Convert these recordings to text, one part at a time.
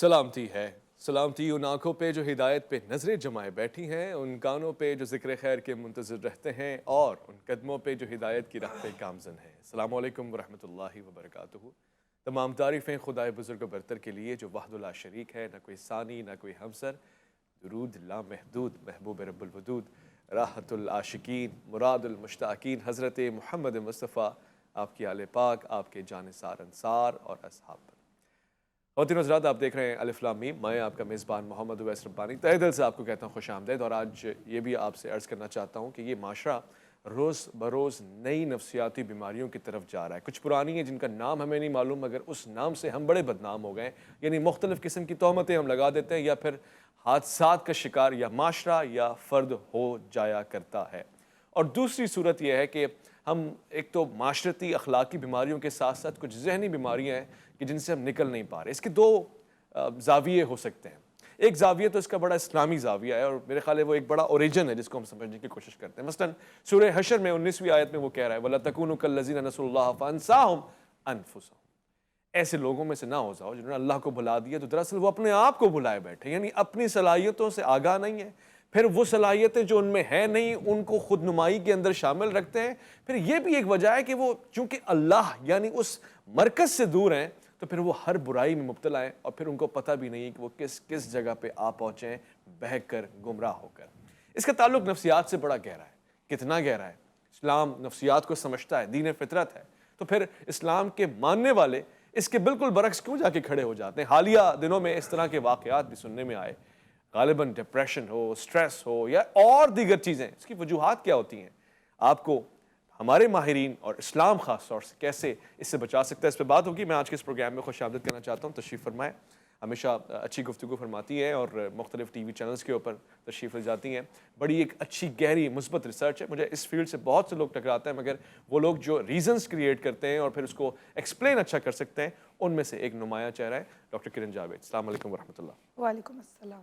سلامتی ہے، سلامتی ان آنکھوں پہ جو ہدایت پہ نظریں جمائے بیٹھی ہیں، ان کانوں پہ جو ذکر خیر کے منتظر رہتے ہیں اور ان قدموں پہ جو ہدایت کی راہ پہ گامزن ہیں۔ السلام علیکم ورحمۃ اللہ وبرکاتہ۔ تمام تعریفیں خدائے بزرگ و برتر کے لیے جو وحدہ لا شریک ہے، نہ کوئی ثانی نہ کوئی ہمسر۔ درود لامحدود محبوب رب الودود، راحت العاشقین مراد المشتاقین حضرت محمد مصطفیٰ، آپ کی آل پاک، آپ کے جانثار انصار اور اصحاب پر۔ خواتین و حضرات، آپ دیکھ رہے ہیں الف لام میم۔ میں آپ کا میزبان محمد اویس ربانی تہہ دل سے آپ کو کہتا ہوں خوش آمدید، اور آج یہ بھی آپ سے عرض کرنا چاہتا ہوں کہ یہ معاشرہ روز بروز نئی نفسیاتی بیماریوں کی طرف جا رہا ہے۔ کچھ پرانی ہیں جن کا نام ہمیں نہیں معلوم، مگر اس نام سے ہم بڑے بدنام ہو گئے ہیں۔ یعنی مختلف قسم کی تہمتیں ہم لگا دیتے ہیں، یا پھر حادثات کا شکار یا معاشرہ یا فرد ہو جایا کرتا ہے۔ اور دوسری صورت یہ ہے کہ ہم ایک تو معاشرتی اخلاقی بیماریوں کے ساتھ ساتھ کچھ ذہنی بیماریاں ہیں کہ جن سے ہم نکل نہیں پا رہے۔ اس کے دو زاویے ہو سکتے ہیں۔ ایک زاویہ تو اس کا بڑا اسلامی زاویہ ہے، اور میرے خیال ہے وہ ایک بڑا اوریجن ہے جس کو ہم سمجھنے کی کوشش کرتے ہیں۔ مثلاً سورہ حشر میں 19ویں آیت میں وہ کہہ رہا ہے وَلَا تَكُونُوا كَالَّذِينَ نَسُوا اللَّهَ فَأَنسَاهُمْ أَنفُسَهُمْ۔ ایسے لوگوں میں سے نہ ہو جاؤ جنہوں نے اللہ کو بھلا دیا تو دراصل وہ اپنے آپ کو بھلائے بیٹھے، یعنی اپنی صلاحیتوں سے آگاہ نہیں ہے، پھر وہ صلاحیتیں جو ان میں ہیں نہیں ان کو خود نمائی کے اندر شامل رکھتے ہیں۔ پھر یہ بھی ایک وجہ ہے کہ وہ چونکہ اللہ یعنی اس مرکز سے دور ہیں تو پھر وہ ہر برائی میں مبتلا ہیں، اور پھر ان کو پتہ بھی نہیں کہ وہ کس جگہ پہ آ پہنچے ہیں، بہک کر گمراہ ہو کر۔ اس کا تعلق نفسیات سے بڑا گہرا ہے۔ کتنا گہرا ہے؟ اسلام نفسیات کو سمجھتا ہے، دین فطرت ہے، تو پھر اسلام کے ماننے والے اس کے بالکل برعکس کیوں جا کے کھڑے ہو جاتے ہیں؟ حالیہ دنوں میں اس طرح کے واقعات بھی سننے میں آئے، غالباً ڈپریشن ہو، سٹریس ہو یا اور دیگر چیزیں۔ اس کی وجوہات کیا ہوتی ہیں؟ آپ کو ہمارے ماہرین اور اسلام خاص طور سے کیسے اس سے بچا سکتا ہے، اس پہ بات ہوگی۔ میں آج کے اس پروگرام میں خوش آمدید کرنا چاہتا ہوں، تشریف فرمائیں۔ ہمیشہ اچھی گفتگو فرماتی ہیں اور مختلف ٹی وی چینلز کے اوپر تشریف لے جاتی ہیں۔ بڑی ایک اچھی گہری مثبت ریسرچ ہے۔ مجھے اس فیلڈ سے بہت سے لوگ ٹکراتے ہیں، مگر وہ لوگ جو ریزنز کریٹ کرتے ہیں اور پھر اس کو ایکسپلین اچھا کر سکتے ہیں، ان میں سے ایک نمایاں چہرہ ہے ڈاکٹر کرن جاوید۔ السلام علیکم ورحمۃ اللہ۔ وعلیکم السلام۔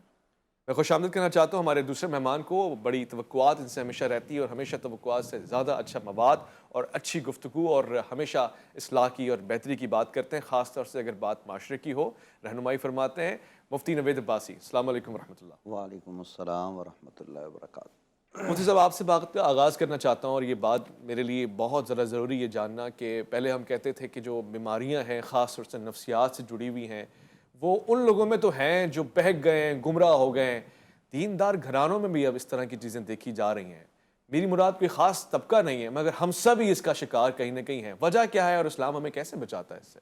میں خوش آمدید کرنا چاہتا ہوں ہمارے دوسرے مہمان کو۔ بڑی توقعات ان سے ہمیشہ رہتی ہے، اور ہمیشہ توقعات سے زیادہ اچھا مواد اور اچھی گفتگو، اور ہمیشہ اصلاح کی اور بہتری کی بات کرتے ہیں، خاص طور سے اگر بات معاشرے کی ہو۔ رہنمائی فرماتے ہیں مفتی نوید عباسی۔ السلام علیکم ورحمۃ اللہ۔ وعلیکم السلام ورحمۃ اللہ وبرکاتہ۔ مفتی صاحب، آپ سے بات کا آغاز کرنا چاہتا ہوں، اور یہ بات میرے لیے بہت ذرا ضروری ہے جاننا کہ پہلے ہم کہتے تھے کہ جو بیماریاں ہیں خاص طور سے نفسیات سے جڑی ہوئی ہیں، وہ ان لوگوں میں تو ہیں جو بہک گئے ہیں، گمراہ ہو گئے ہیں۔ دیندار گھرانوں میں بھی اب اس طرح کی چیزیں دیکھی جا رہی ہیں۔ میری مراد کوئی خاص طبقہ نہیں ہے، مگر ہم سب ہی اس کا شکار کہیں نہ کہیں ہیں۔ وجہ کیا ہے اور اسلام ہمیں کیسے بچاتا ہے اس سے؟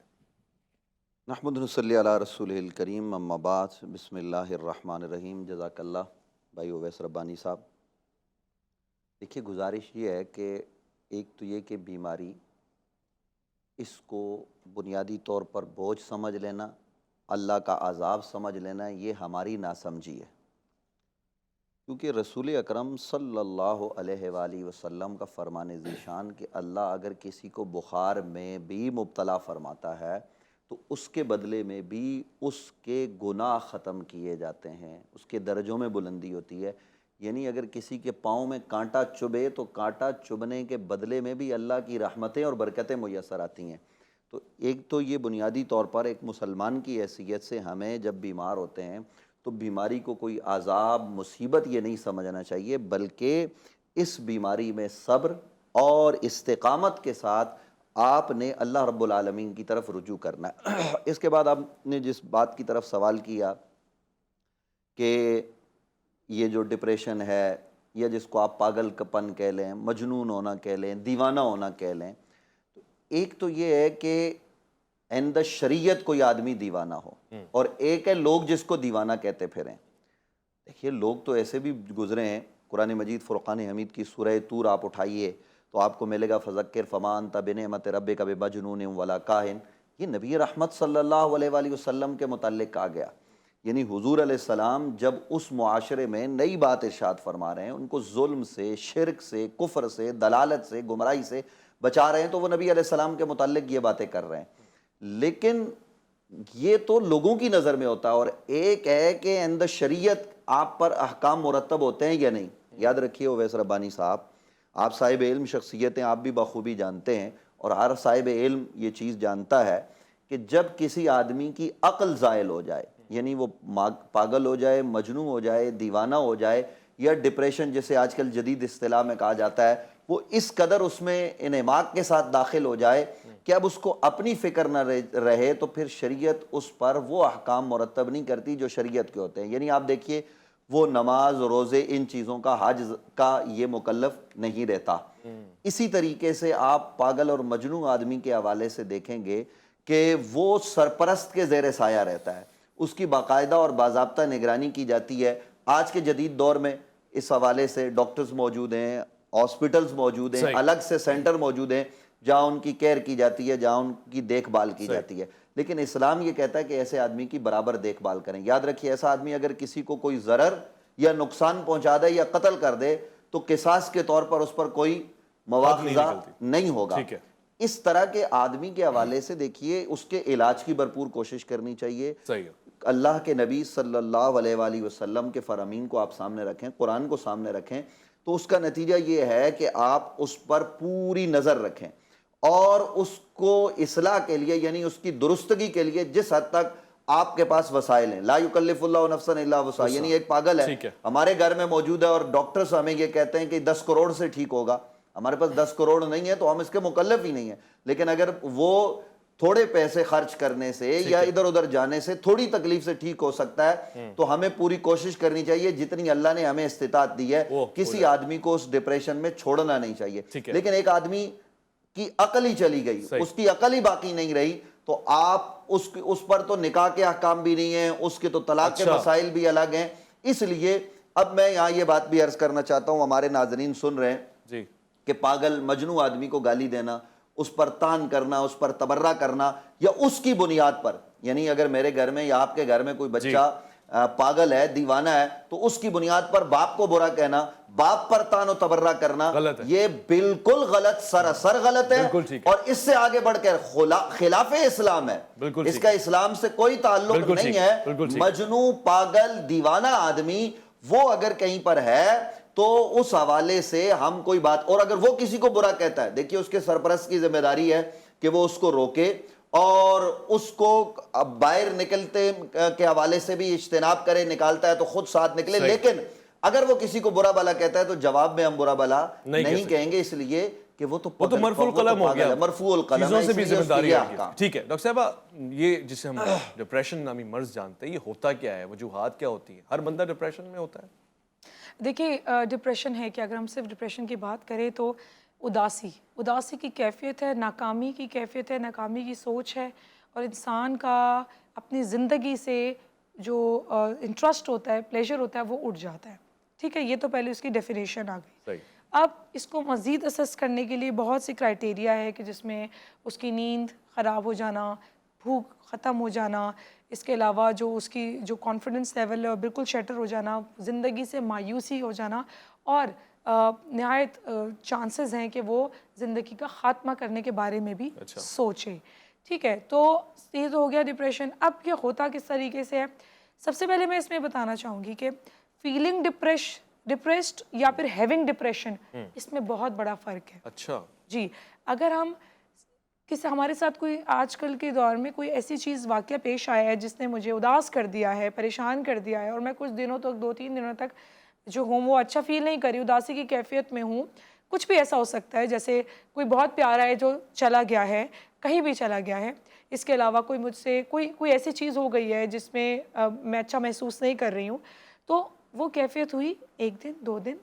نحمد نصلی علی رسول الکریم، اما بعد، بسم اللہ الرحمن الرحیم۔ جزاک اللہ بھائی اویس ربانی صاحب۔ دیکھیے، گزارش یہ ہے کہ ایک تو یہ کہ بیماری، اس کو بنیادی طور پر بوجھ سمجھ لینا، اللہ کا عذاب سمجھ لینا، یہ ہماری ناسمجھی ہے، کیونکہ رسول اکرم صلی اللہ علیہ وآلہ وسلم کا فرمان ذیشان کہ اللہ اگر کسی کو بخار میں بھی مبتلا فرماتا ہے تو اس کے بدلے میں بھی اس کے گناہ ختم کیے جاتے ہیں، اس کے درجوں میں بلندی ہوتی ہے۔ یعنی اگر کسی کے پاؤں میں کانٹا چبھے تو کانٹا چبھنے کے بدلے میں بھی اللہ کی رحمتیں اور برکتیں میسر آتی ہیں۔ تو ایک تو یہ بنیادی طور پر ایک مسلمان کی حیثیت سے ہمیں جب بیمار ہوتے ہیں تو بیماری کو کوئی عذاب مصیبت یہ نہیں سمجھنا چاہیے، بلکہ اس بیماری میں صبر اور استقامت کے ساتھ آپ نے اللہ رب العالمین کی طرف رجوع کرنا ہے۔ اس کے بعد آپ نے جس بات کی طرف سوال کیا کہ یہ جو ڈپریشن ہے، یا جس کو آپ پاگل پن کہہ لیں، مجنون ہونا کہہ لیں، دیوانہ ہونا کہہ لیں، تو ایک تو یہ ہے کہ عند شریعت کوئی آدمی دیوانہ ہو، اور ایک ہے لوگ جس کو دیوانہ کہتے پھریں۔ دیکھیے، لوگ تو ایسے بھی گزرے ہیں۔ قرآن مجید فرقان حمید کی سورہ طور آپ اٹھائیے تو آپ کو ملے گا فذکر فما انت بنعمت ربک بمجنون ولا کاہن۔ یہ نبی رحمت صلی اللہ علیہ وآلہ وسلم کے متعلق کہا گیا۔ یعنی حضور علیہ السلام جب اس معاشرے میں نئی بات ارشاد فرما رہے ہیں، ان کو ظلم سے، شرک سے، کفر سے، دلالت سے، گمراہی سے بچا رہے ہیں، تو وہ نبی علیہ السلام کے متعلق یہ باتیں کر رہے ہیں۔ لیکن یہ تو لوگوں کی نظر میں ہوتا ہے، اور ایک ہے کہ عند شریعت آپ پر احکام مرتب ہوتے ہیں یا نہیں۔ یاد رکھیے اویس ربانی صاحب، آپ صاحب علم شخصیت ہیں، آپ بھی بخوبی جانتے ہیں، اور ہر صاحب علم یہ چیز جانتا ہے کہ جب کسی آدمی کی عقل زائل ہو جائے یعنی وہ پاگل ہو جائے، مجنون ہو جائے، دیوانہ ہو جائے، یا ڈپریشن جسے آج کل جدید اصطلاح میں کہا جاتا ہے، وہ اس قدر اس میں انہماک کے ساتھ داخل ہو جائے کہ اب اس کو اپنی فکر نہ رہے، تو پھر شریعت اس پر وہ احکام مرتب نہیں کرتی جو شریعت کے ہوتے ہیں. یعنی آپ دیکھیے وہ نماز، روزے، ان چیزوں کا، حج کا یہ مکلف نہیں رہتا. اسی طریقے سے آپ پاگل اور مجنون آدمی کے حوالے سے دیکھیں گے کہ وہ سرپرست کے زیر سایہ رہتا ہے، اس کی باقاعدہ اور باضابطہ نگرانی کی جاتی ہے. آج کے جدید دور میں اس حوالے سے ڈاکٹرز موجود ہیں، ہاسپٹلز موجود ہیں، الگ سے سینٹر موجود ہیں جہاں ان کی کیئر کی جاتی ہے، جہاں ان کی دیکھ بھال کی جاتی ہے. لیکن اسلام یہ کہتا ہے کہ ایسے آدمی کی برابر دیکھ بھال کریں. یاد رکھیے ایسا آدمی اگر کسی کو کوئی ضرر یا نقصان پہنچا دے یا قتل کر دے تو قصاص کے طور پر اس پر کوئی مواخذہ نہیں ہوگا. اس طرح کے آدمی کے حوالے سے دیکھیے اس کے علاج کی بھرپور کوشش کرنی چاہیے. اللہ کے نبی صلی اللہ علیہ وآلہ وسلم کے فرامین کو آپ سامنے رکھیں، قرآن کو سامنے رکھیں، تو اس کا نتیجہ یہ ہے کہ آپ اس پر پوری نظر رکھیں اور اس کو اصلاح کے لیے، یعنی اس کی درستگی کے لیے جس حد تک آپ کے پاس وسائل ہیں. لا یکلف اللہ نفسا الا وسعها. یعنی ایک پاگل ہے ہمارے گھر میں موجود ہے اور ڈاکٹرز ہمیں یہ کہتے ہیں کہ 10 کروڑ سے ٹھیک ہوگا. ہمارے پاس 10 کروڑ نہیں ہے تو ہم اس کے مکلف ہی نہیں ہیں. لیکن اگر وہ تھوڑے پیسے خرچ کرنے سے یا ادھر ادھر جانے سے تھوڑی تکلیف سے ٹھیک ہو سکتا ہے تو ہمیں پوری کوشش کرنی چاہیے جتنی اللہ نے ہمیں استطاعت دی ہے. کسی آدمی کو اس ڈپریشن میں چھوڑنا نہیں چاہیے. لیکن ایک آدمی کی عقل ہی چلی گئی، اس کی عقل ہی باقی نہیں رہی، تو آپ اس پر تو نکاح کے احکام بھی نہیں ہیں، اس کے تو طلاق کے مسائل بھی الگ ہیں. اس لیے اب میں یہاں یہ بات بھی عرض کرنا چاہتا ہوں، ہمارے ناظرین سن رہے ہیں کہ پاگل مجنون آدمی کو گالی دینا، اس پر تان کرنا، اس پر تبرہ کرنا، یا اس کی بنیاد پر، یعنی اگر میرے گھر میں یا آپ کے گھر میں کوئی بچہ پاگل ہے، دیوانہ ہے، تو اس کی بنیاد پر باپ کو برا کہنا، باپ پر تان و تبرہ کرنا، یہ بالکل غلط، سراسر غلط ہے اور اس سے آگے بڑھ کر خلاف اسلام ہے. اس کا اسلام سے کوئی تعلق نہیں ہے. مجنون، پاگل، دیوانہ آدمی وہ اگر کہیں پر ہے تو اس حوالے سے ہم کوئی بات، اور اگر وہ کسی کو برا کہتا ہے، دیکھیے اس کے سرپرست کی ذمہ داری ہے کہ وہ اس کو روکے اور اس کو باہر نکلتے کے حوالے سے بھی اجتناب کرے. نکالتا ہے تو خود ساتھ نکلے. لیکن اگر وہ کسی کو برا بلا کہتا ہے تو جواب میں ہم برا بلا نہیں کہیں گے، اس لیے کہ وہ تو مرفوع القلم ہو گیا، مرفوع القلم ہے، چیزوں سے بھی ذمہ داری ہے. ٹھیک ہے ڈاکٹر صاحبہ، یہ جسے ہم ڈپریشن نامی مرض جانتے ہیں، یہ ہوتا کیا ہے؟ وجوہات کیا ہوتی ہیں؟ ہر بندہ ڈپریشن میں ہوتا ہے؟ دیکھیے ڈپریشن ہے کہ اگر ہم صرف ڈپریشن کی بات کریں تو اداسی کی کیفیت ہے، ناکامی کی کیفیت ہے، ناکامی کی سوچ ہے، اور انسان کا اپنی زندگی سے جو انٹرسٹ ہوتا ہے، پلیجر ہوتا ہے، وہ اٹھ جاتا ہے. ٹھیک ہے، یہ تو پہلے اس کی ڈیفینیشن آ گئی. اب اس کو مزید اسیس کرنے کے لیے بہت سی کرائٹیریا ہے کہ جس میں اس کی نیند خراب ہو جانا، بھوک ختم ہو جانا، اس کے علاوہ جو اس کی جو کانفیڈنس لیول ہے بالکل شیٹر ہو جانا، زندگی سے مایوسی ہو جانا، اور نہایت چانسز ہیں کہ وہ زندگی کا خاتمہ کرنے کے بارے میں بھی سوچے. ٹھیک ہے، تو یہ تو ہو گیا ڈپریشن. اب یہ ہوتا کس طریقے سے ہے؟ سب سے پہلے میں اس میں بتانا چاہوں گی کہ فیلنگ ڈپریسڈ یا پھر ہیونگ ڈپریشن، اس میں بہت بڑا فرق ہے. اچھا جی، اگر ہم ہمارے ساتھ کوئی آج کل کے دور میں کوئی ایسی چیز واقعہ پیش آیا ہے جس نے مجھے اداس کر دیا ہے، پریشان کر دیا ہے، اور میں کچھ دنوں تک 2-3 دنوں تک جو ہوں وہ اچھا فیل نہیں کری، اداسی کی کیفیت میں ہوں. کچھ بھی ایسا ہو سکتا ہے، جیسے کوئی بہت پیارا ہے جو چلا گیا ہے، کہیں بھی چلا گیا ہے. اس کے علاوہ کوئی مجھ سے کوئی ایسی چیز ہو گئی ہے جس میں میں اچھا محسوس نہیں کر رہی ہوں، تو وہ کیفیت ہوئی 1 دن 2 دن،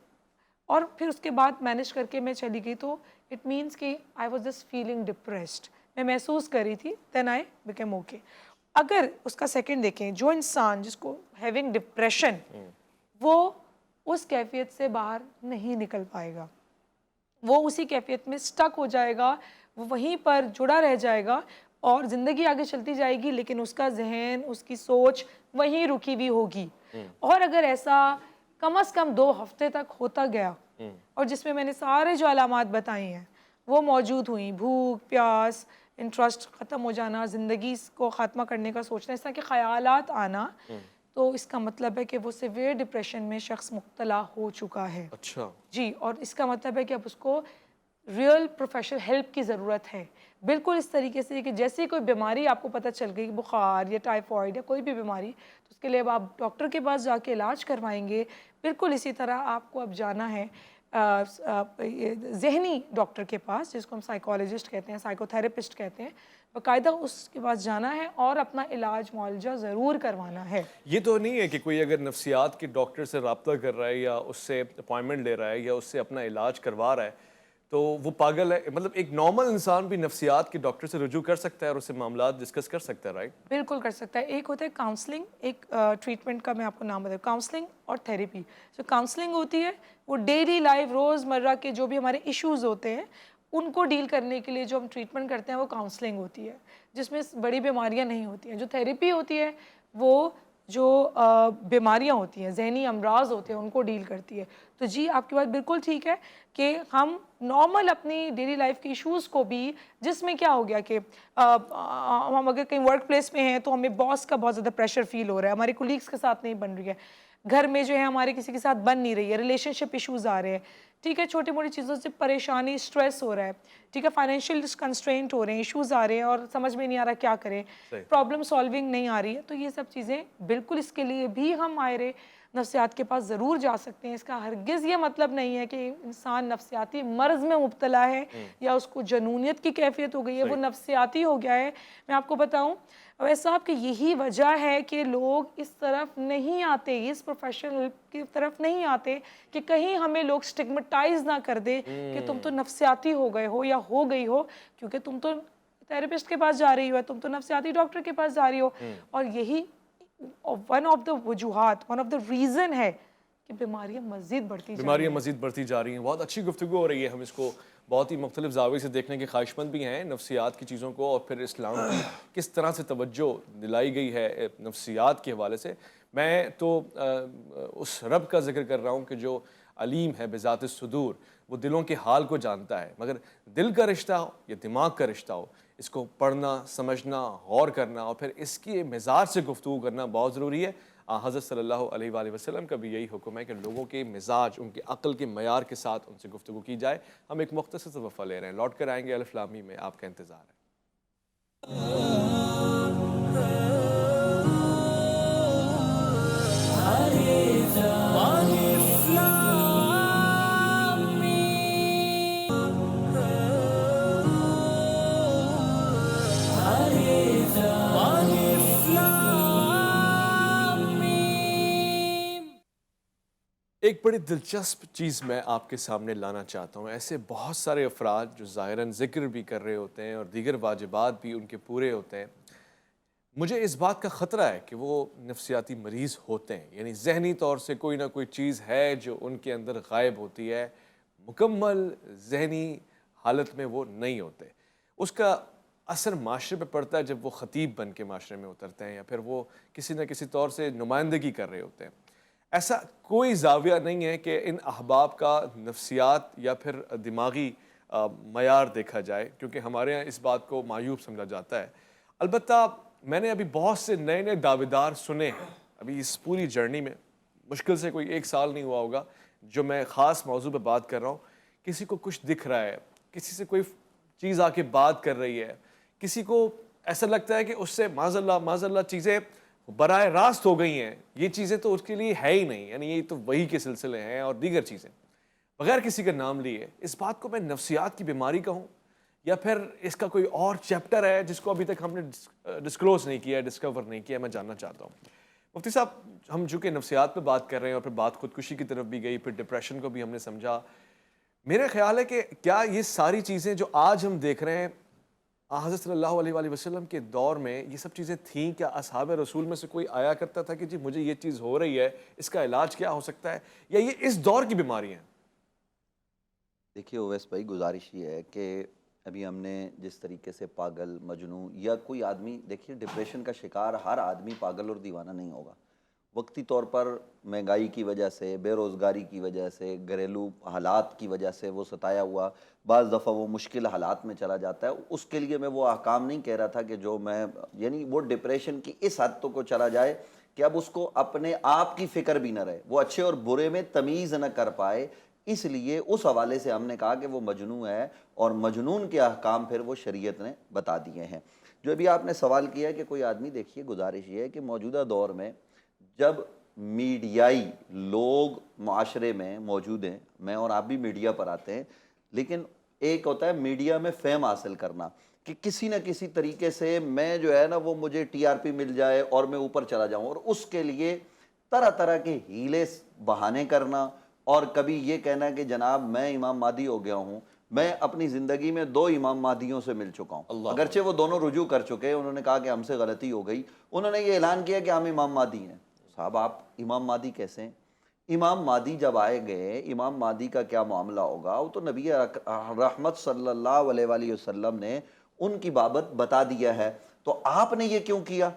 اور پھر اس کے بعد مینیج کر کے میں چلی گئی، تو اٹ مینس کہ I was just feeling depressed, میں محسوس کر رہی تھی، دین آئی بیکیم اوکے. اگر اس کا سیکنڈ دیکھیں، جو انسان جس کو ہیونگ ڈپریشن، وہ اس کیفیت سے باہر نہیں نکل پائے گا، وہ اسی کیفیت میں سٹک ہو جائے گا، وہ وہیں پر جڑا رہ جائے گا، اور زندگی آگے چلتی جائے گی لیکن اس کا ذہن، اس کی سوچ وہیں رکی ہوئی ہوگی. اور اگر ایسا کم از کم 2 ہفتے تک ہوتا گیا، اور جس میں نے سارے جو علامات بتائی ہیں وہ موجود ہوئیں، بھوک، پیاس، انٹرسٹ ختم ہو جانا، زندگی کو خاتمہ کرنے کا سوچنا، اس طرح کے خیالات آنا، تو اس کا مطلب ہے کہ وہ سیویئر ڈپریشن میں شخص مبتلا ہو چکا ہے. اچھا جی، اور اس کا مطلب ہے کہ اب اس کو ریئل پروفیشنل ہیلپ کی ضرورت ہے. بالکل اس طریقے سے کہ جیسے کوئی بیماری آپ کو پتہ چل گئی، بخار یا ٹائیفائڈ یا کوئی بھی بیماری، تو اس کے لیے اب آپ ڈاکٹر کے پاس جا کے علاج کروائیں گے. بالکل اسی طرح آپ کو اب جانا ہے ذہنی ڈاکٹر کے پاس، جس کو ہم سائیکالوجسٹ کہتے ہیں، سائیکو تھراپسٹ کہتے ہیں. باقاعدہ اس کے پاس جانا ہے اور اپنا علاج معالجہ ضرور کروانا ہے. یہ تو نہیں ہے کہ کوئی اگر نفسیات کے ڈاکٹر سے رابطہ کر رہا ہے یا اس سے اپوائنٹمنٹ لے رہا ہے یا اس سے اپنا علاج کروا رہا ہے تو وہ پاگل ہے. مطلب ایک نارمل انسان بھی نفسیات کے ڈاکٹر سے رجوع کر سکتا ہے اور اس سے معاملات ڈسکس کر سکتا ہے، رائٹ؟ بالکل کر سکتا ہے. ایک ہوتا ہے کاؤنسلنگ، ایک ٹریٹمنٹ کا میں آپ کو نام بتاؤں، کاؤنسلنگ اور تھیراپی. جو کاؤنسلنگ ہوتی ہے وہ ڈیلی لائف روز مرہ کے جو بھی ہمارے ایشوز ہوتے ہیں ان کو ڈیل کرنے کے لیے جو ہم ٹریٹمنٹ کرتے ہیں وہ کاؤنسلنگ ہوتی ہے، جس میں بڑی بیماریاں نہیں ہوتی ہیں. جو تھیراپی ہوتی ہے وہ جو بیماریاں ہوتی ہیں، ذہنی امراض ہوتے ہیں، ان کو ڈیل کرتی ہے. تو جی آپ کی بات بالکل ٹھیک ہے کہ ہم نارمل اپنی ڈیلی لائف کے ایشوز کو بھی، جس میں کیا ہو گیا کہ ہم اگر کہیں ورک پلیس میں ہیں تو ہمیں باس کا بہت زیادہ پریشر فیل ہو رہا ہے، ہمارے کولیگس کے ساتھ نہیں بن رہی ہے، گھر میں جو ہے ہمارے کسی کے ساتھ بن نہیں رہی ہے، ریلیشن شپ ایشوز آ رہے ہیں، ٹھیک ہے، چھوٹی موٹی چیزوں سے پریشانی، اسٹریس ہو رہا ہے، ٹھیک ہے، فائنینشیل کنسٹرینٹ ہو رہے ہیں، ایشوز آ رہے ہیں اور سمجھ میں نہیں آ رہا کیا کریں، پرابلم سالونگ نہیں آ رہی ہے. تو یہ سب چیزیں بالکل اس کے لیے بھی ہم ماہر نفسیات کے پاس ضرور جا سکتے ہیں. اس کا ہرگز یہ مطلب نہیں ہے کہ انسان نفسیاتی مرض میں مبتلا ہے یا اس کو جنونیت کی کیفیت ہو گئی ہے، وہ نفسیاتی ہو گیا ہے. میں آپ کو بتاؤں اویس صاحب کہ یہی وجہ ہے کہ لوگ اس طرف نہیں آتے، اس پروفیشنل کی طرف نہیں آتے کہ کہیں ہمیں لوگ سٹگمٹائز نہ کر دے کہ تم تو نفسیاتی ہو گئے ہو یا ہو گئی ہو، کیونکہ تم تو تھراپسٹ کے پاس جا رہی ہو، تم تو نفسیاتی ڈاکٹر کے پاس جا رہی ہو. اور یہی ون آف دا وجوہات، ون آف دا ریزن ہے کہ بیماریاں مزید بڑھتی جا رہی ہیں. بیماریاں مزید بڑھتی جا رہی ہیں. بہت اچھی گفتگو ہو رہی ہے. ہم اس کو بہت ہی مختلف زاویے سے دیکھنے کے خواہشمند بھی ہیں، نفسیات کی چیزوں کو، اور پھر اسلام کی کس طرح سے توجہ دلائی گئی ہے نفسیات کے حوالے سے. میں تو اس رب کا ذکر کر رہا ہوں کہ جو علیم ہے بذات الصدور، وہ دلوں کے حال کو جانتا ہے. مگر دل کا رشتہ ہو یا دماغ کا رشتہ ہو، اس کو پڑھنا، سمجھنا، غور کرنا اور پھر اس کی مزاج سے گفتگو کرنا بہت ضروری ہے. حضرت صلی اللہ علیہ وآلہ وسلم کا بھی یہی حکم ہے کہ لوگوں کے مزاج، ان کے عقل کے معیار کے ساتھ ان سے گفتگو کی جائے. ہم ایک مختصر سے وقفہ لے رہے ہیں، لوٹ کر آئیں گے. الف لام میم میں آپ کا انتظار ہے. ایک بڑی دلچسپ چیز میں آپ کے سامنے لانا چاہتا ہوں. ایسے بہت سارے افراد جو ظاہراً ذکر بھی کر رہے ہوتے ہیں اور دیگر واجبات بھی ان کے پورے ہوتے ہیں، مجھے اس بات کا خطرہ ہے کہ وہ نفسیاتی مریض ہوتے ہیں. یعنی ذہنی طور سے کوئی نہ کوئی چیز ہے جو ان کے اندر غائب ہوتی ہے، مکمل ذہنی حالت میں وہ نہیں ہوتے. اس کا اثر معاشرے پہ پڑتا ہے جب وہ خطیب بن کے معاشرے میں اترتے ہیں یا پھر وہ کسی نہ کسی طور سے نمائندگی کر رہے ہوتے ہیں. ایسا کوئی زاویہ نہیں ہے کہ ان احباب کا نفسیات یا پھر دماغی معیار دیکھا جائے، کیونکہ ہمارے ہاں اس بات کو معیوب سمجھا جاتا ہے. البتہ میں نے ابھی بہت سے نئے نئے دعویدار سنے ہیں ابھی اس پوری جرنی میں، مشکل سے کوئی 1 سال نہیں ہوا ہوگا جو میں خاص موضوع پہ بات کر رہا ہوں. کسی کو کچھ دکھ رہا ہے، کسی سے کوئی چیز آ کے بات کر رہی ہے، کسی کو ایسا لگتا ہے کہ اس سے معاذ اللہ چیزیں براہ راست ہو گئی ہیں، یہ چیزیں تو اس کے لیے ہے ہی نہیں، یعنی یہ تو وحی کے سلسلے ہیں اور دیگر چیزیں. بغیر کسی کا نام لیے اس بات کو میں نفسیات کی بیماری کہوں یا پھر اس کا کوئی اور چیپٹر ہے جس کو ابھی تک ہم نے ڈسکلوز نہیں کیا، ڈسکور نہیں کیا، میں جاننا چاہتا ہوں. مفتی صاحب، ہم چونکہ نفسیات پہ بات کر رہے ہیں اور پھر بات خودکشی کی طرف بھی گئی، پھر ڈپریشن کو بھی ہم نے سمجھا. میرا خیال ہے کہ کیا یہ ساری چیزیں جو آج ہم دیکھ رہے ہیں، حضرت صلی اللہ علیہ وآلہ وسلم کے دور میں یہ سب چیزیں تھیں؟ کیا اصحاب رسول میں سے کوئی آیا کرتا تھا کہ جی مجھے یہ چیز ہو رہی ہے، اس کا علاج کیا ہو سکتا ہے، یا یہ اس دور کی بیماری ہیں؟ دیکھیے اویس بھائی، گزارش یہ ہے کہ ابھی ہم نے جس طریقے سے پاگل، مجنون یا کوئی آدمی، دیکھیے ڈپریشن کا شکار ہر آدمی پاگل اور دیوانہ نہیں ہوگا. وقتی طور پر مہنگائی کی وجہ سے، بے روزگاری کی وجہ سے، گھریلو حالات کی وجہ سے وہ ستایا ہوا بعض دفعہ وہ مشکل حالات میں چلا جاتا ہے. اس کے لیے میں وہ احکام نہیں کہہ رہا تھا کہ جو میں، یعنی وہ ڈپریشن کی اس حد تک کو چلا جائے کہ اب اس کو اپنے آپ کی فکر بھی نہ رہے، وہ اچھے اور برے میں تمیز نہ کر پائے اس لیے اس حوالے سے ہم نے کہا کہ وہ مجنون ہے، اور مجنون کے احکام پھر وہ شریعت نے بتا دیے ہیں۔ جو ابھی آپ نے سوال کیا ہے کہ کوئی آدمی، دیکھیے گزارش یہ ہے کہ موجودہ دور میں جب میڈیائی لوگ معاشرے میں موجود ہیں، میں اور آپ بھی میڈیا پر آتے ہیں، لیکن ایک ہوتا ہے میڈیا میں فیم حاصل کرنا، کہ کسی نہ کسی طریقے سے میں جو ہے نا وہ مجھے ٹی آر پی مل جائے اور میں اوپر چلا جاؤں، اور اس کے لیے طرح طرح کے ہیلے بہانے کرنا، اور کبھی یہ کہنا کہ جناب میں امام مہدی ہو گیا ہوں، میں اپنی زندگی میں 2 امام مہدیوں سے مل چکا ہوں، اگرچہ وہ دونوں رجوع کر چکے، انہوں نے کہا کہ ہم سے غلطی ہو گئی، انہوں نے یہ اعلان کیا کہ ہم امام مہدی ہیں۔ صاحب آپ امام مہدی کیسے ہیں؟ امام مہدی جب آئے گئے، امام مہدی کا کیا معاملہ ہوگا، وہ تو نبی رحمت صلی اللہ علیہ وآلہ وسلم نے ان کی بابت بتا دیا ہے، تو آپ نے یہ کیوں کیا؟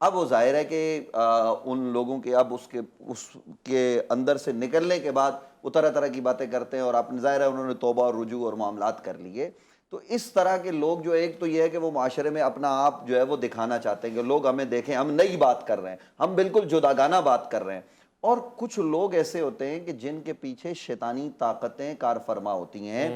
اب وہ ظاہر ہے کہ ان لوگوں کے اب اس کے اندر سے نکلنے کے بعد وہ طرح طرح کی باتیں کرتے ہیں، اور آپ نے ظاہر ہے انہوں نے توبہ اور رجوع اور معاملات کر لیے۔ تو اس طرح کے لوگ جو، ایک تو یہ ہے کہ وہ معاشرے میں اپنا آپ جو ہے وہ دکھانا چاہتے ہیں کہ لوگ ہمیں دیکھیں، ہم نئی بات کر رہے ہیں، ہم بالکل جداگانہ بات کر رہے ہیں۔ اور کچھ لوگ ایسے ہوتے ہیں کہ جن کے پیچھے شیطانی طاقتیں کار فرما ہوتی ہیں،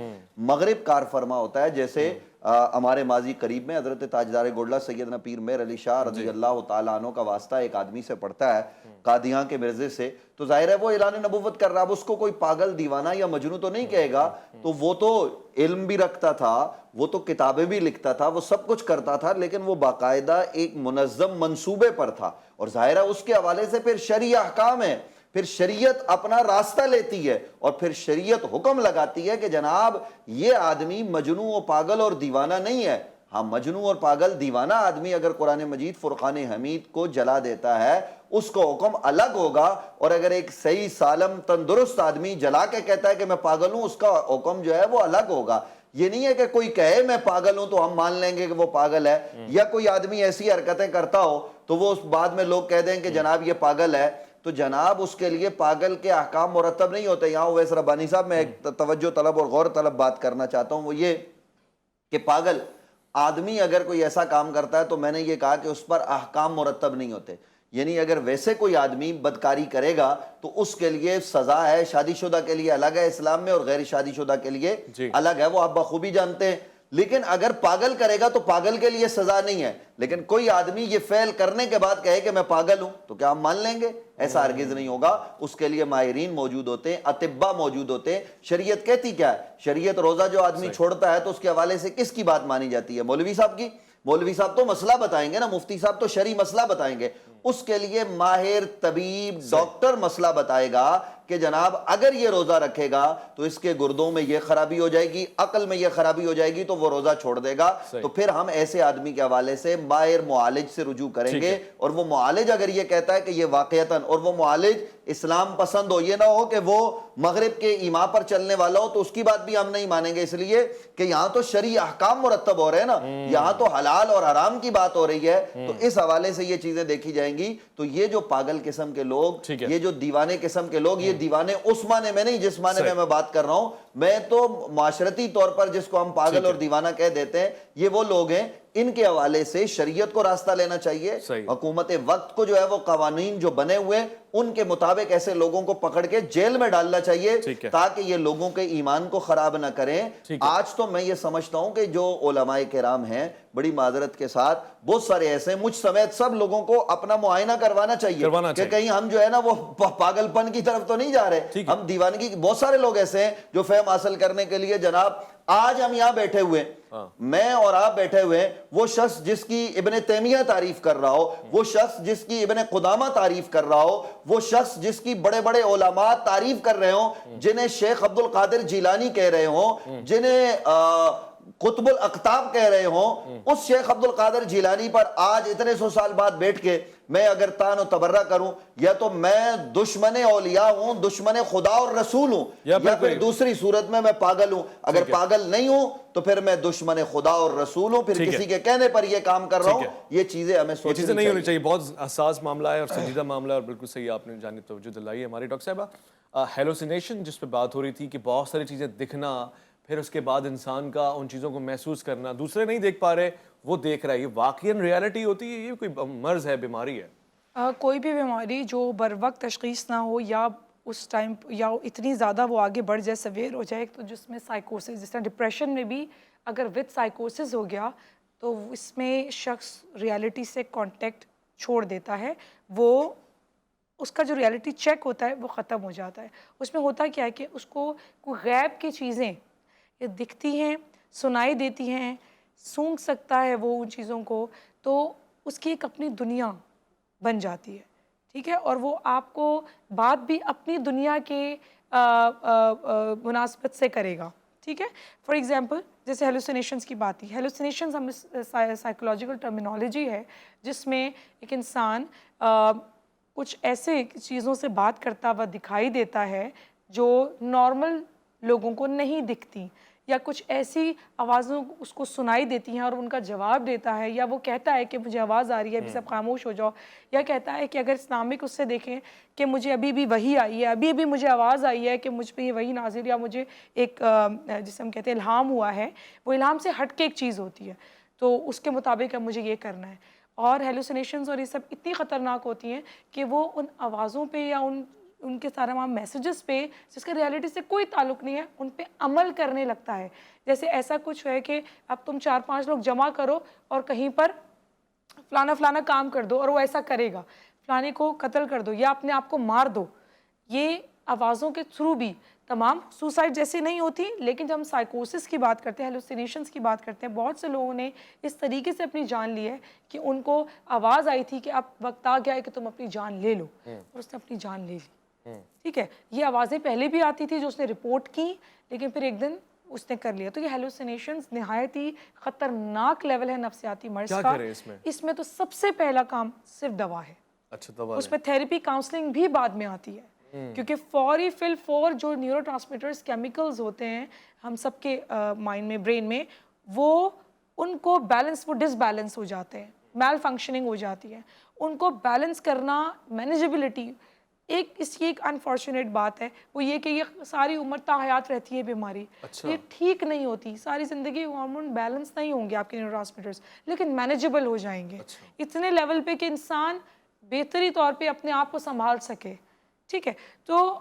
مغرب کار فرما ہوتا ہے، جیسے ہمارے ماضی قریب میں حضرت تاجدار گولڈہ سیدنا پیر مہر علی شاہ رضی اللہ تعالیٰ عنہ کا واسطہ ایک آدمی سے پڑتا ہے، قادیاں کے مرزے سے، تو ظاہر ہے وہ اعلان نبوت کر رہا، اب اس کو کوئی پاگل دیوانہ یا مجنون تو نہیں کہے گا، تو وہ تو علم بھی رکھتا تھا، وہ تو کتابیں بھی لکھتا تھا، وہ سب کچھ کرتا تھا، لیکن وہ باقاعدہ ایک منظم منصوبے پر تھا، اور ظاہر ہے اس کے حوالے سے پھر شرعی احکام ہے، پھر شریعت اپنا راستہ لیتی ہے، اور پھر شریعت حکم لگاتی ہے کہ جناب یہ آدمی مجنون و پاگل اور دیوانہ نہیں ہے۔ ہاں، مجنون اور پاگل دیوانہ آدمی اگر قرآن مجید فرقان حمید کو جلا دیتا ہے، اس کا حکم الگ ہوگا، اور اگر ایک صحیح سالم تندرست آدمی جلا کے کہتا ہے کہ میں پاگل ہوں، اس کا حکم جو ہے وہ الگ ہوگا۔ یہ نہیں ہے کہ کوئی کہے میں پاگل ہوں تو ہم مان لیں گے کہ وہ پاگل ہے، یا کوئی آدمی ایسی حرکتیں کرتا ہو تو وہ اس بعد میں لوگ کہہ دیں کہ جناب یہ پاگل ہے، تو جناب اس کے لیے پاگل کے احکام مرتب نہیں ہوتے۔ یہاں اویس ربانی صاحب میں ایک توجہ طلب اور غور طلب بات کرنا چاہتا ہوں، وہ یہ کہ پاگل آدمی اگر کوئی ایسا کام کرتا ہے تو میں نے یہ کہا کہ اس پر احکام مرتب نہیں ہوتے، یعنی اگر ویسے کوئی آدمی بدکاری کرے گا تو اس کے لیے سزا ہے، شادی شدہ کے لیے الگ ہے اسلام میں، اور غیر شادی شدہ کے لیے الگ ہے، وہ آپ بخوبی جانتے ہیں۔ لیکن اگر پاگل کرے گا تو پاگل کے لیے سزا نہیں ہے، لیکن کوئی آدمی یہ فعل کرنے کے بعد کہے کہ میں پاگل ہوں تو کیا ہم مان لیں گے؟ ایسا ہرگز نہیں ہوگا۔ اس کے لیے ماہرین موجود ہوتے ہیں، اطباء موجود ہوتے ہیں۔ شریعت کہتی کیا ہے؟ شریعت روزہ جو آدمی چھوڑتا ہے تو اس کے حوالے سے کس کی بات مانی جاتی ہے؟ مولوی صاحب کی؟ مولوی صاحب تو مسئلہ بتائیں گے نا، مفتی صاحب تو شرعی مسئلہ بتائیں گے، اس کے لیے ماہر طبیب ڈاکٹر مسئلہ بتائے گا کہ جناب اگر یہ روزہ رکھے گا تو اس کے گردوں میں یہ خرابی ہو جائے گی، عقل میں یہ خرابی ہو جائے گی، تو وہ روزہ چھوڑ دے گا۔ تو پھر ہم ایسے آدمی کے حوالے سے ماہر معالج سے رجوع کریں گے، اور وہ معالج اگر یہ کہتا ہے کہ یہ واقعتاً، اور وہ معالج اسلام پسند ہو، یہ نہ ہو کہ وہ مغرب کے ایما پر چلنے والا ہو، تو اس کی بات بھی ہم نہیں مانیں گے، اس لیے کہ یہاں تو شرعی احکام مرتب ہو رہے ہیں نا، یہاں تو حلال اور حرام کی بات ہو رہی ہے، تو اس حوالے سے یہ چیزیں دیکھی جائیں گی۔ تو یہ جو پاگل قسم کے لوگ، یہ جو دیوانے قسم کے لوگ، یہ دیوانے اس معنی میں نہیں جس معنی میں بات کر رہا ہوں، میں تو معاشرتی طور پر جس کو ہم پاگل اور دیوانہ کہہ دیتے ہیں، یہ وہ لوگ ہیں۔ ان کے حوالے سے شریعت کو راستہ لینا چاہیے، حکومت وقت کو جو ہے وہ قوانین جو بنے ہوئے ان کے مطابق ایسے لوگوں کو پکڑ کے جیل میں ڈالنا چاہیے تاکہ یہ لوگوں کے ایمان کو خراب نہ کریں۔ آج تو میں یہ سمجھتا ہوں کہ جو علماء کرام ہیں، بڑی معذرت کے ساتھ بہت سارے ایسے، مجھ سمیت سب لوگوں کو اپنا معائنہ کروانا چاہیے کہ کہیں ہم جو ہے نا وہ پاگل پن کی طرف تو نہیں جا رہے، ہم دیوانگی۔ بہت سارے لوگ ایسے ہیں جو فہم حاصل کرنے کے لیے، جناب آج ہم یہاں بیٹھے ہوئے، میں اور آپ بیٹھے ہوئے ہیں، وہ شخص جس کی ابن تیمیہ تعریف کر رہا ہو، وہ شخص جس کی ابن قدامہ تعریف کر رہا ہو، وہ شخص جس کی بڑے بڑے علماء تعریف کر رہے ہوں، جنہیں شیخ عبد القادر جیلانی کہہ رہے ہوں، جنہیں قطب الاقطاب کہہ رہے ہوں، اس شیخ عبد القادر جیلانی پر آج اتنے سو سال بعد بیٹھ کے میں اگر تان و تبرہ کروں، یا تو میں دشمن اولیاء ہوں، دشمن خدا اور رسول ہوں، یا پھر دوسری صورت میں پاگل ہوں۔ اگر پاگل نہیں ہوں تو پھر میں دشمن خدا اور رسول ہوں، پھر کسی کے کہنے پر یہ کام کر رہا ہوں۔ یہ چیزیں ہمیں سوچنی چاہیے، نہیں ہونی چاہیے۔ بہت حساس معاملہ ہے اور سنجیدہ معاملہ ہے، اور بالکل صحیح آپ نے جانب توجہ دلائی ہے ہماری ڈاکٹر صاحبہ۔ ہیلوسینیشن جس پہ بات ہو رہی تھی کہ بہت ساری چیزیں دکھنا، پھر اس کے بعد انسان کا ان چیزوں کو محسوس کرنا، دوسرے نہیں دیکھ پا رہے وہ دیکھ رہا ہے، یہ واقعاً ریالٹی ہوتی ہے، یہ کوئی مرض ہے، بیماری ہے؟ کوئی بھی بیماری جو بر وقت تشخیص نہ ہو یا اس ٹائم یا اتنی زیادہ وہ آگے بڑھ جائے، سویئر ہو جائے، تو جس میں سائیکوسس، جس طرح ڈپریشن میں بھی اگر وتھ سائیکوسس ہو گیا تو اس میں شخص ریالٹی سے کانٹیکٹ چھوڑ دیتا ہے، وہ اس کا جو ریالٹی چیک ہوتا ہے وہ ختم ہو جاتا ہے۔ اس میں ہوتا کیا ہے کہ اس کو کوئی غیب کی چیزیں یہ دکھتی ہیں، سنائی دیتی ہیں، سونگھ سکتا ہے وہ ان چیزوں کو، تو اس کی ایک اپنی دنیا بن جاتی ہے، ٹھیک ہے، اور وہ آپ کو بات بھی اپنی دنیا کے مناسبت سے کرے گا، ٹھیک ہے۔ فار ایگزامپل جیسے ہیلوسینیشنز کی بات تھی، ہیلوسینیشنز ہم سائیکولوجیکل ٹرمینالوجی ہے جس میں ایک انسان کچھ ایسے چیزوں سے بات کرتا ہوا دکھائی دیتا ہے جو نارمل لوگوں کو نہیں دکھتی، یا کچھ ایسی آوازوں اس کو سنائی دیتی ہیں اور ان کا جواب دیتا ہے، یا وہ کہتا ہے کہ مجھے آواز آ رہی ہے ابھی سب خاموش ہو جاؤ، یا کہتا ہے کہ اگر اسلامک اس سے دیکھیں کہ مجھے ابھی بھی وحی آئی ہے، ابھی بھی مجھے آواز آئی ہے کہ مجھ پہ یہ وحی نازل، یا مجھے ایک جسے ہم کہتے ہیں الہام ہوا ہے، وہ الہام سے ہٹ کے ایک چیز ہوتی ہے، تو اس کے مطابق اب مجھے یہ کرنا ہے۔ اور ہیلوسینیشنز اور یہ سب اتنی خطرناک ہوتی ہیں کہ وہ ان آوازوں پہ یا ان کے سارے وہاں میسیجز پہ جس کا ریالٹی سے کوئی تعلق نہیں ہے ان پہ عمل کرنے لگتا ہے۔ جیسے ایسا کچھ ہے کہ اب تم 4-5 لوگ جمع کرو اور کہیں پر فلانا فلانا کام کر دو اور وہ ایسا کرے گا، فلانے کو قتل کر دو یا اپنے آپ کو مار دو۔ یہ آوازوں کے تھرو بھی تمام سوسائڈ جیسے نہیں ہوتی، لیکن جب ہم سائیکوسس کی بات کرتے ہیں، ہیلوسینیشنز کی بات کرتے ہیں، بہت سے لوگوں نے اس طریقے سے اپنی جان لی ہے کہ ان کو آواز آئی تھی کہ اب وقت آ گیا ہے کہ تم اپنی جان لے لو، اور اس نے اپنی جان لے لی، ٹھیک ہے۔ یہ آوازیں پہلے بھی آتی تھی جو اس نے رپورٹ کی، لیکن پھر ایک دن اس نے کر لیا۔ تو یہ ہیلوسینیشنز نہایت ہی خطرناک لیول ہے نفسیاتی مرض کیا کا۔ کریں اس میں تو سب سے پہلا کام صرف دوا ہے، اچھا دوا اس میں تھیراپی کاؤنسلنگ بھی بعد میں آتی ہے، کیونکہ فوری فور جو نیورو ٹرانسمیٹرز کیمیکلز ہوتے ہیں ہم سب کے مائنڈ میں، برین میں، وہ ان کو بیلنس، وہ ڈس بیلنس ہو جاتے ہیں، میل فنکشننگ ہو جاتی ہے، ان کو بیلنس کرنا، مینیجبلٹی۔ اس کی ایک انفارچونیٹ بات ہے وہ یہ کہ یہ ساری عمر تا حیات رہتی ہے بیماری، یہ ٹھیک نہیں ہوتی، ساری زندگی ہارمون بیلنس نہیں ہوں گے آپ کے نیورو ٹرانسمیٹرز، لیکن مینیجبل ہو جائیں گے اتنے لیول پہ کہ انسان بہتری طور پہ اپنے آپ کو سنبھال سکے، ٹھیک ہے۔ تو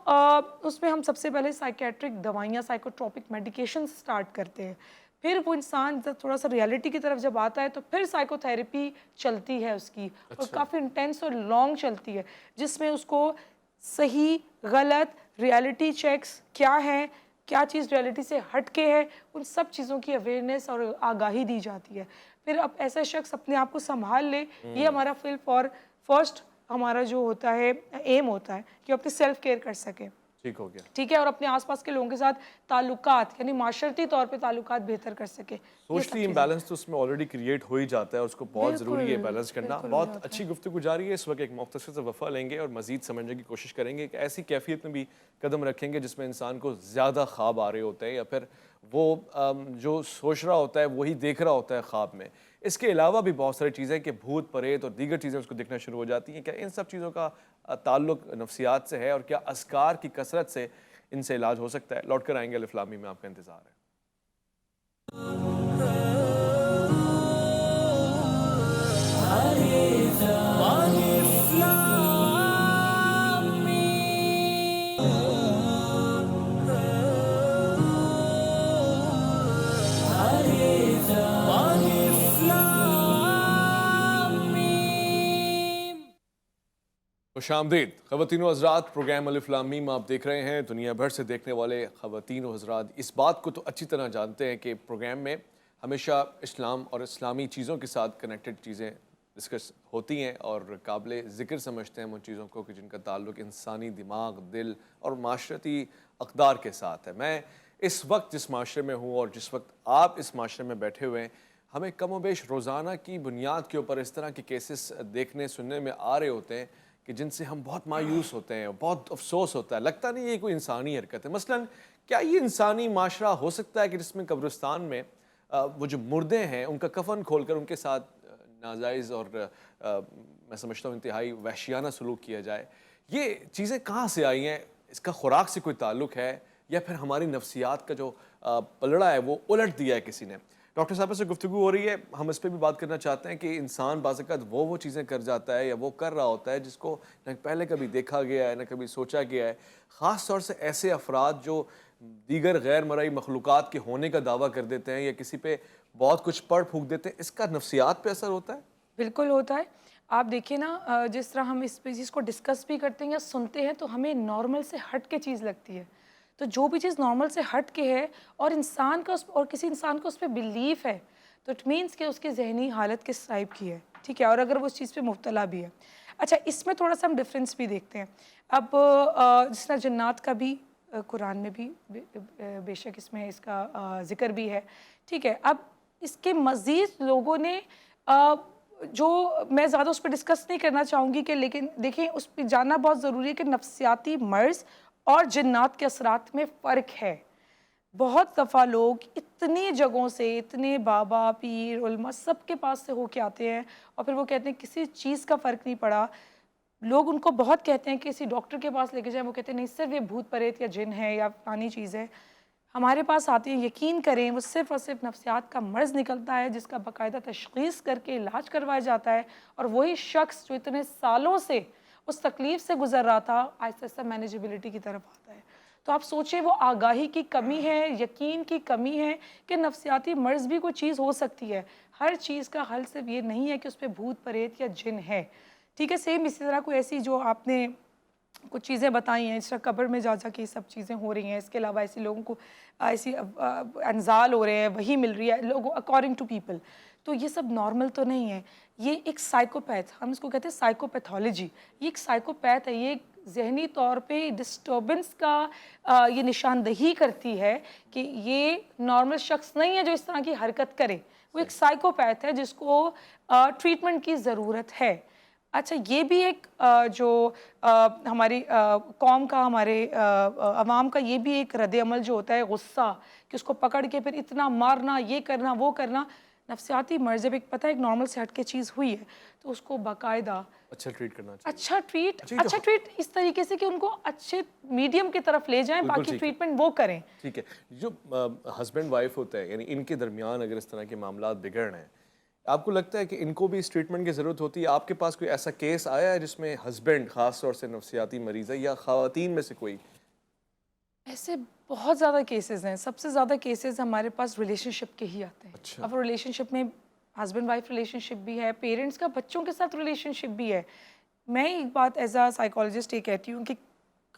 اس میں ہم سب سے پہلے سائیکیٹرک دوائیاں، سائیکوٹروپک میڈیکیشن سٹارٹ کرتے ہیں، پھر وہ انسان تھوڑا سا ریالٹی کی طرف جب آتا ہے تو پھر سائیکو تھیراپی چلتی ہے اس کی، اور کافی انٹینس اور لانگ چلتی ہے، جس میں اس کو صحیح غلط ریالٹی چیکس کیا ہیں، کیا چیز ریالٹی سے ہٹ کے ہے، ان سب چیزوں کی اویئرنیس اور آگاہی دی جاتی ہے۔ پھر اب ایسا شخص اپنے آپ کو سنبھال لے، یہ ہمارا فرسٹ ہمارا جو ہوتا ہے ایم ہوتا ہے کہ اپنی سیلف کیئر کر سکے، ٹھیک ہو گیا، ٹھیک ہے، اور اپنے آس پاس کے لوگوں کے ساتھ تعلقات، یعنی معاشرتی طور پہ تعلقات بہتر کر سکے۔ سوشلی امبیلنس تو اس میں آلریڈی کریٹ ہو ہی جاتا ہے، اس کو بہت ضروری ہے بیلنس کرنا۔ بہت اچھی گفتگو جاری ہے، اس وقت ایک مختصر سے وقفہ لیں گے اور مزید سمجھنے کی کوشش کریں گے کہ ایسی کیفیت میں بھی قدم رکھیں گے جس میں انسان کو زیادہ خواب آ رہے ہوتے ہیں، یا پھر وہ جو سوچ رہا ہوتا ہے وہی دیکھ رہا ہوتا ہے خواب میں۔ اس کے علاوہ بھی بہت ساری چیزیں کہ بھوت پریت اور دیگر چیزیں اس کو دکھنا شروع ہو جاتی ہیں، کیا ان سب چیزوں کا تعلق نفسیات سے ہے، اور کیا اذکار کی کثرت سے ان سے علاج ہو سکتا ہے؟ لوٹ کر آئیں گے، الف لام میم میں آپ کا انتظار ہے۔ خوش آمدید خواتین و حضرات، پروگرام الف لام میم آپ دیکھ رہے ہیں۔ دنیا بھر سے دیکھنے والے خواتین و حضرات اس بات کو تو اچھی طرح جانتے ہیں کہ پروگرام میں ہمیشہ اسلام اور اسلامی چیزوں کے ساتھ کنیکٹڈ چیزیں ڈسکس ہوتی ہیں، اور قابل ذکر سمجھتے ہیں ان چیزوں کو کہ جن کا تعلق انسانی دماغ، دل اور معاشرتی اقدار کے ساتھ ہے۔ میں اس وقت جس معاشرے میں ہوں اور جس وقت آپ اس معاشرے میں بیٹھے ہوئے ہیں، ہمیں کم و بیش روزانہ کی بنیاد کے اوپر اس طرح کے کیسز دیکھنے سننے میں آ رہے ہوتے ہیں کہ جن سے ہم بہت مایوس ہوتے ہیں، بہت افسوس ہوتا ہے، لگتا نہیں یہ کوئی انسانی حرکت ہے۔ مثلا کیا یہ انسانی معاشرہ ہو سکتا ہے کہ جس میں قبرستان میں وہ جو مردے ہیں ان کا کفن کھول کر ان کے ساتھ ناجائز اور میں سمجھتا ہوں انتہائی وحشیانہ سلوک کیا جائے؟ یہ چیزیں کہاں سے آئی ہیں؟ اس کا خوراک سے کوئی تعلق ہے، یا پھر ہماری نفسیات کا جو پلڑا ہے وہ الٹ دیا ہے کسی نے؟ ڈاکٹر صاحب سے گفتگو ہو رہی ہے، ہم اس پہ بھی بات کرنا چاہتے ہیں کہ انسان بعض اوقات وہ چیزیں کر جاتا ہے یا وہ کر رہا ہوتا ہے جس کو نہ پہلے کبھی دیکھا گیا ہے نہ کبھی سوچا گیا ہے، خاص طور سے ایسے افراد جو دیگر غیر مرئی مخلوقات کے ہونے کا دعویٰ کر دیتے ہیں یا کسی پہ بہت کچھ پڑھ پھونک دیتے ہیں، اس کا نفسیات پہ اثر ہوتا ہے؟ بالکل ہوتا ہے. آپ دیکھیں نا، جس طرح ہم اس پہ چیز کو ڈسکس بھی کرتے ہیں یا سنتے ہیں تو ہمیں نارمل سے ہٹ کے چیز لگتی ہے. تو جو بھی چیز نارمل سے ہٹ کے ہے اور انسان کا اور کسی انسان کو اس پہ بلیف ہے تو اٹ مینس کہ اس کی ذہنی حالت کس ٹائپ کی ہے، ٹھیک ہے، اور اگر وہ اس چیز پہ مبتلا بھی ہے. اچھا، اس میں تھوڑا سا ہم ڈفرینس بھی دیکھتے ہیں. اب جس طرح جنات کا بھی قرآن میں بھی بے شک اس میں اس کا ذکر بھی ہے، ٹھیک ہے. اب اس کے مزید لوگوں نے جو میں زیادہ اس پہ ڈسکس نہیں کرنا چاہوں گی کہ لیکن دیکھیں اس پہ جاننا بہت ضروری ہے کہ نفسیاتی مرض اور جنات کے اثرات میں فرق ہے. بہت دفعہ لوگ اتنی جگہوں سے، اتنے بابا، پیر، علماء سب کے پاس سے ہو کے آتے ہیں اور پھر وہ کہتے ہیں کسی چیز کا فرق نہیں پڑا. لوگ ان کو بہت کہتے ہیں کہ کسی ڈاکٹر کے پاس لے کے جائیں، وہ کہتے ہیں نہیں صرف یہ بھوت پریت یا جن ہے یا فلانی چیز ہے. ہمارے پاس آتے ہیں، یقین کریں وہ صرف اور صرف نفسیات کا مرض نکلتا ہے جس کا باقاعدہ تشخیص کر کے علاج کروایا جاتا ہے، اور وہی شخص جو اتنے سالوں سے اس تکلیف سے گزر رہا تھا آہستہ آہستہ مینیجبلٹی کی طرف آتا ہے. تو آپ سوچیں وہ آگاہی کی کمی ہے، یقین کی کمی ہے کہ نفسیاتی مرض بھی کوئی چیز ہو سکتی ہے. ہر چیز کا حل صرف یہ نہیں ہے کہ اس پہ بھوت پریت یا جن ہے، ٹھیک ہے. سیم اسی طرح کوئی ایسی جو آپ نے کچھ چیزیں بتائی ہیں، اس طرح قبر میں جا جا کے یہ سب چیزیں ہو رہی ہیں، اس کے علاوہ ایسے لوگوں کو ایسی انزال ہو رہے ہیں، وہی مل رہی ہے لوگوں اکارڈنگ ٹو پیپل، تو یہ سب نارمل تو نہیں ہے. یہ ایک سائیکوپیتھ، ہم اس کو کہتے ہیں سائیکوپیتھولوجی. یہ ایک سائیکوپیتھ ہے، یہ ایک ذہنی طور پہ ڈسٹربنس کا یہ نشاندہی کرتی ہے کہ یہ نارمل شخص نہیں ہے جو اس طرح کی حرکت کرے. وہ ایک سائیکوپیتھ ہے جس کو ٹریٹمنٹ کی ضرورت ہے. اچھا، یہ بھی ایک جو ہماری قوم کا، ہمارے عوام کا یہ بھی ایک رد عمل جو ہوتا ہے غصہ، کہ اس کو پکڑ کے پھر اتنا مارنا، یہ کرنا وہ کرنا. نفسیاتی مرض جب ایک پتہ ایک نارمل سے ہٹ کے چیز ہوئی ہے تو اس کو باقاعدہ اچھا ٹریٹ کرنا چاہیے. اچھا ٹریٹ اس طریقے سے کہ ان کو اچھے میڈیم کی طرف لے جائیں، باقی ٹریٹمنٹ وہ کریں. ٹھیک ہے. جو ہسبینڈ وائف ہوتا ہے، یعنی ان کے درمیان اگر اس طرح کے معاملات بگڑ رہے ہیں، آپ کو لگتا ہے کہ ان کو بھی اس ٹریٹمنٹ کی ضرورت ہوتی ہے؟ آپ کے پاس کوئی ایسا کیس آیا ہے جس میں ہسبینڈ خاص طور سے نفسیاتی مریض ہے، یا خواتین میں سے کوئی؟ ایسے بہت زیادہ کیسز ہیں. سب سے زیادہ کیسز ہمارے پاس ریلیشن شپ کے ہی آتے ہیں. اچھا. اب ریلیشن شپ میں ہسبینڈ وائف ریلیشن شپ بھی ہے، پیرنٹس کا بچوں کے ساتھ ریلیشن شپ بھی ہے. میں ایک بات ایز اے سائیکالوجسٹ یہ کہتی ہوں کہ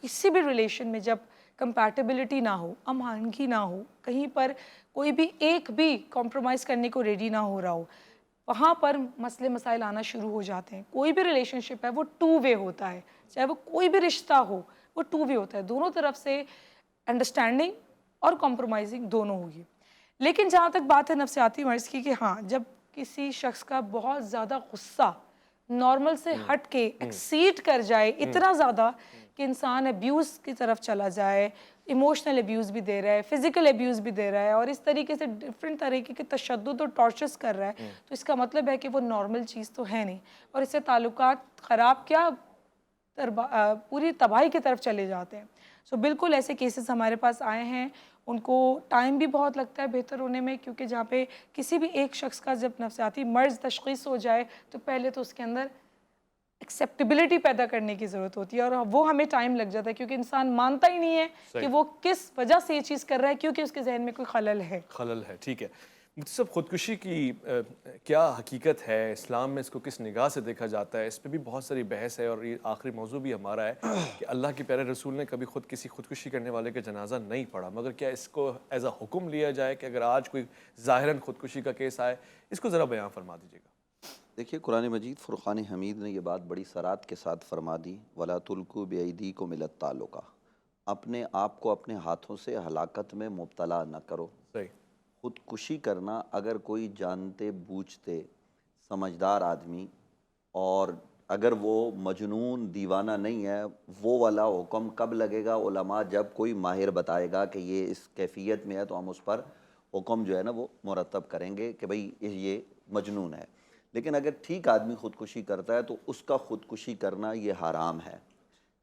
کسی بھی ریلیشن میں جب کمپیٹیبلٹی نہ ہو، ہم آہنگی نہ ہو، کہیں پر کوئی بھی ایک بھی کمپرومائز کرنے کو ریڈی نہ ہو رہا ہو، وہاں پر مسئلے مسائل آنا شروع ہو جاتے ہیں. کوئی بھی ریلیشن شپ ہے وہ 2 وے ہوتا ہے، چاہے وہ کوئی بھی رشتہ ہو وہ 2 وے ہوتا ہے. دونوں طرف سے انڈرسٹینڈنگ اور کمپرومائزنگ دونوں ہوگی. لیکن جہاں تک بات ہے نفسیاتی مرض کی، کہ ہاں جب کسی شخص کا بہت زیادہ غصہ نارمل سے ہٹ کے ایکسیڈ کر جائے اتنا زیادہ کہ انسان ابیوز کی طرف چلا جائے، ایموشنل ابیوز بھی دے رہا ہے، فزیکل ابیوز بھی دے رہا ہے، اور اس طریقے سے ڈفرینٹ طریقے کے تشدد اور ٹارچرز کر رہا ہے، تو اس کا مطلب ہے کہ وہ نارمل چیز تو ہے نہیں، اور اس سے تعلقات خراب کیا پوری تباہی کی طرف چلے جاتے ہیں. سو بالکل ایسے کیسز ہمارے پاس آئے ہیں. ان کو ٹائم بھی بہت لگتا ہے بہتر ہونے میں، کیونکہ جہاں پہ کسی بھی ایک شخص کا جب نفسیاتی مرض تشخیص ہو جائے تو پہلے تو اس کے اندر ایکسیپٹیبلٹی پیدا کرنے کی ضرورت ہوتی ہے، اور وہ ہمیں ٹائم لگ جاتا ہے کیونکہ انسان مانتا ہی نہیں ہے کہ وہ کس وجہ سے یہ چیز کر رہا ہے، کیونکہ اس کے ذہن میں کوئی خلل ہے. ٹھیک ہے. مفتی صاحب، خودکشی کی کیا حقیقت ہے؟ اسلام میں اس کو کس نگاہ سے دیکھا جاتا ہے؟ اس پہ بھی بہت ساری بحث ہے، اور یہ آخری موضوع بھی ہمارا ہے کہ اللہ کے پیارے رسول نے کبھی کسی خودکشی کرنے والے کا جنازہ نہیں پڑھا، مگر کیا اس کو ایز اے حکم لیا جائے کہ اگر آج کوئی ظاہراً خودکشی کا کیس آئے، اس کو ذرا بیان فرما دیجیے گا. دیکھیے، قرآن مجید فرقان حمید نے یہ بات بڑی صراحت کے ساتھ فرما دی، وَلَا تُلْقُوا بِأَيْدِيكُمْ إِلَى التَّهْلُكَةِ، اپنے آپ کو اپنے ہاتھوں سے ہلاکت میں مبتلا نہ کرو. صحیح. خودکشی کرنا اگر کوئی جانتے بوجھتے سمجھدار آدمی، اور اگر وہ مجنون دیوانہ نہیں ہے، وہ والا حکم کب لگے گا؟ علماء جب کوئی ماہر بتائے گا کہ یہ اس کیفیت میں ہے تو ہم اس پر حکم جو ہے نا وہ مرتب کریں گے کہ بھئی یہ مجنون ہے. لیکن اگر ٹھیک آدمی خودکشی کرتا ہے تو اس کا خودکشی کرنا یہ حرام ہے.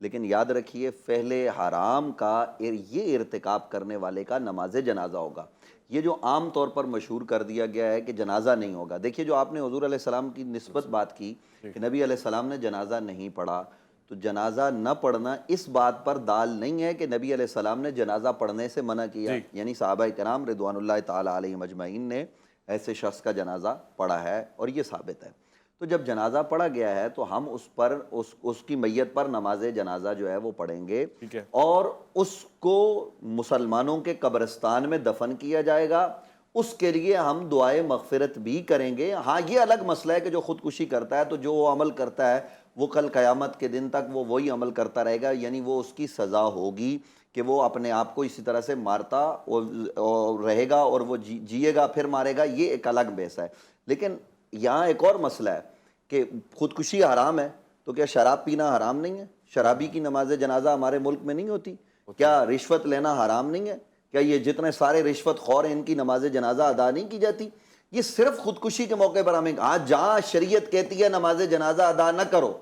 لیکن یاد رکھیے فعل حرام کا یہ ارتکاب کرنے والے کا نماز جنازہ ہوگا۔ یہ جو عام طور پر مشہور کر دیا گیا ہے کہ جنازہ نہیں ہوگا، دیکھیے جو آپ نے حضور علیہ السلام کی نسبت بات کی کہ نبی علیہ السلام نے جنازہ نہیں پڑھا، تو جنازہ نہ پڑھنا اس بات پر دال نہیں ہے کہ نبی علیہ السلام نے جنازہ پڑھنے سے منع کیا، یعنی صحابہ کرام رضوان اللہ تعالی علیہم اجمعین نے ایسے شخص کا جنازہ پڑھا ہے اور یہ ثابت ہے۔ تو جب جنازہ پڑھا گیا ہے تو ہم اس کی میت پر نماز جنازہ جو ہے وہ پڑھیں گے، اور اس کو مسلمانوں کے قبرستان میں دفن کیا جائے گا۔ اس کے لیے ہم دعائے مغفرت بھی کریں گے۔ ہاں یہ الگ مسئلہ ہے کہ جو خودکشی کرتا ہے تو جو وہ عمل کرتا ہے وہ کل قیامت کے دن تک وہ وہی عمل کرتا رہے گا، یعنی وہ اس کی سزا ہوگی کہ وہ اپنے آپ کو اسی طرح سے مارتا اور رہے گا اور وہ جیے گا پھر مارے گا، یہ ایک الگ بحث ہے۔ لیکن یہاں ایک اور مسئلہ ہے کہ خودکشی حرام ہے تو کیا شراب پینا حرام نہیں ہے؟ شرابی کی نماز جنازہ ہمارے ملک میں نہیں ہوتی؟ کیا رشوت لینا حرام نہیں ہے؟ کیا یہ جتنے سارے رشوت خور ہیں ان کی نماز جنازہ ادا نہیں کی جاتی؟ یہ صرف خودکشی کے موقع پر ہمیں جہاں شریعت کہتی ہے نماز جنازہ ادا نہ کرو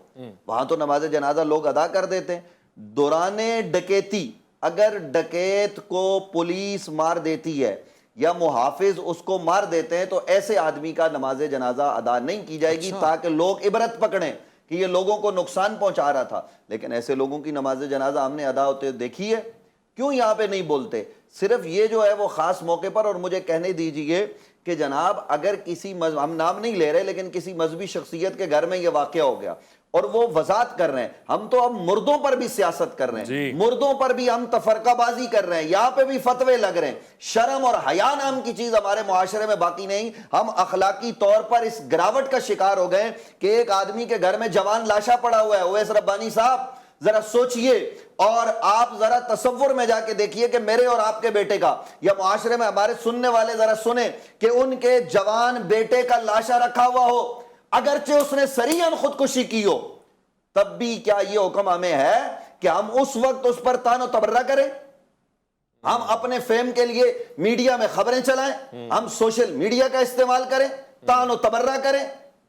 وہاں تو نماز جنازہ لوگ ادا کر دیتے ہیں۔ دوران ڈکیتی اگر ڈکیت کو پولیس مار دیتی ہے یا محافظ اس کو مار دیتے ہیں تو ایسے آدمی کا نماز جنازہ ادا نہیں کی جائے گی تاکہ لوگ عبرت پکڑیں کہ یہ لوگوں کو نقصان پہنچا رہا تھا۔ لیکن ایسے لوگوں کی نماز جنازہ ہم نے ادا ہوتے دیکھی ہے، کیوں یہاں پہ نہیں بولتے؟ صرف یہ جو ہے وہ خاص موقع پر، اور مجھے کہنے دیجئے کہ جناب اگر کسی ہم نام نہیں لے رہے لیکن کسی مذہبی شخصیت کے گھر میں یہ واقعہ ہو گیا اور وہ وضاحت کر رہے ہیں، ہم تو اب مردوں پر بھی سیاست کر رہے ہیں، مردوں پر بھی ہم تفرقہ بازی کر رہے ہیں، یہاں پہ بھی فتوے لگ رہے ہیں۔ شرم اور حیا نام کی چیز ہمارے معاشرے میں باقی نہیں۔ ہم اخلاقی طور پر اس گراوٹ کا شکار ہو گئے کہ ایک آدمی کے گھر میں جوان لاشا پڑا ہوا ہے۔ اویس ربانی صاحب ذرا سوچئے اور آپ ذرا تصور میں جا کے دیکھیے کہ میرے اور آپ کے بیٹے کا یا معاشرے میں ہمارے سننے والے ذرا سنیں کہ ان کے جوان بیٹے کا لاشا رکھا ہوا ہو، اگرچہ اس نے صریحاً خودکشی کی ہو، تب بھی کیا یہ حکم ہمیں ہے کہ ہم اس وقت اس پر تان و تبرہ کریں؟ ہم اپنے فیم کے لیے میڈیا میں خبریں چلائیں، ہم سوشل میڈیا کا استعمال کریں، تان و تبرہ کریں؟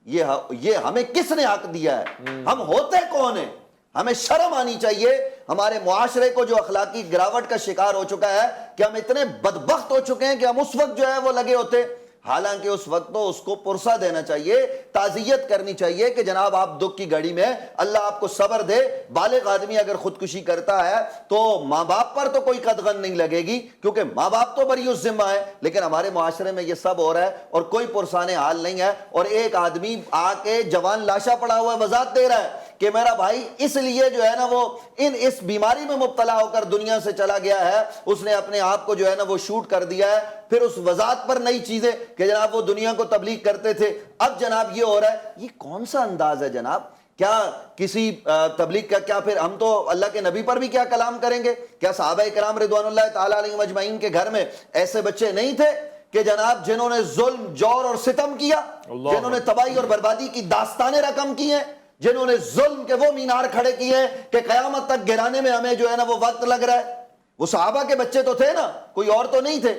یہ ہمیں کس نے حق دیا ہے؟ ہم ہوتے کون ہیں؟ ہمیں شرم آنی چاہیے۔ ہمارے معاشرے کو جو اخلاقی گراوٹ کا شکار ہو چکا ہے کہ ہم اتنے بدبخت ہو چکے ہیں کہ ہم اس وقت جو ہے وہ لگے ہوتے، حالانکہ اس وقت تو اس کو پرسہ دینا چاہیے، تعزیت کرنی چاہیے کہ جناب آپ دکھ کی گھڑی میں اللہ آپ کو صبر دے۔ بالغ آدمی اگر خودکشی کرتا ہے تو ماں باپ پر تو کوئی قدغن نہیں لگے گی کیونکہ ماں باپ تو بری الذمہ ہے، لیکن ہمارے معاشرے میں یہ سب ہو رہا ہے اور کوئی پرسان حال نہیں ہے، اور ایک آدمی آ کے جوان لاشا پڑا ہوا ہے وضاحت دے رہا ہے کہ میرا بھائی اس لیے جو ہے نا وہ اس بیماری میں مبتلا ہو کر دنیا سے چلا گیا ہے، اس نے اپنے آپ کو جو ہے نا وہ شوٹ کر دیا ہے۔ پھر اس وضاحت پر نئی چیزیں کہ جناب وہ دنیا کو تبلیغ کرتے تھے، اب جناب یہ ہو رہا ہے۔ یہ کون سا انداز ہے جناب؟ کیا کسی تبلیغ کا کیا پھر ہم تو اللہ کے نبی پر بھی کیا کلام کریں گے؟ کیا صحابہ کرام رضوان اللہ تعالی علیہم اجمعین کے گھر میں ایسے بچے نہیں تھے کہ جناب جنہوں نے ظلم جور اور ستم کیا، جنہوں نے تباہی اور بربادی کی داستانیں رقم کی ہیں، جنہوں نے ظلم کے وہ مینار کھڑے کیے ہیں کہ قیامت تک گرانے میں ہمیں جو ہے نا وہ وقت لگ رہا ہے؟ وہ صحابہ کے بچے تو تھے نا، کوئی اور تو نہیں تھے۔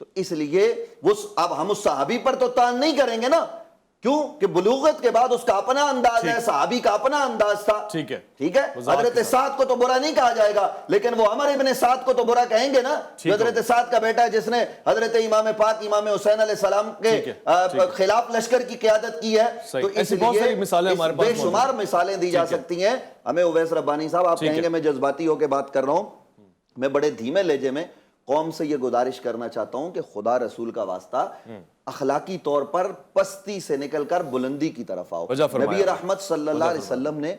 تو اس لیے اب ہم اس صحابی پر تو تان نہیں کریں گے نا، کیوں کہ بلوغت کے بعد اس کا اپنا انداز ہے، صحابی کا اپنا انداز تھا۔ ٹھیک ہے، حضرت سعد کو تو برا نہیں کہا جائے گا لیکن وہ عمر ابن سعد کو تو برا کہیں گے نا، حضرت سعد کا بیٹا جس نے حضرت امام پاک امام حسین علیہ السلام کے خلاف لشکر کی قیادت کی ہے۔ تو اس لیے بے شمار مثالیں دی جا سکتی ہیں ہمیں۔ اویس ربانی صاحب آپ کہیں گے میں جذباتی ہو کے بات کر رہا ہوں، میں بڑے دھیمے لہجے میں قوم سے یہ گزارش کرنا چاہتا ہوں کہ خدا رسول کا واسطہ اخلاقی طور پر پستی سے نکل کر بلندی کی طرف آؤ۔ نبی رحمت صلی اللہ علیہ وسلم نے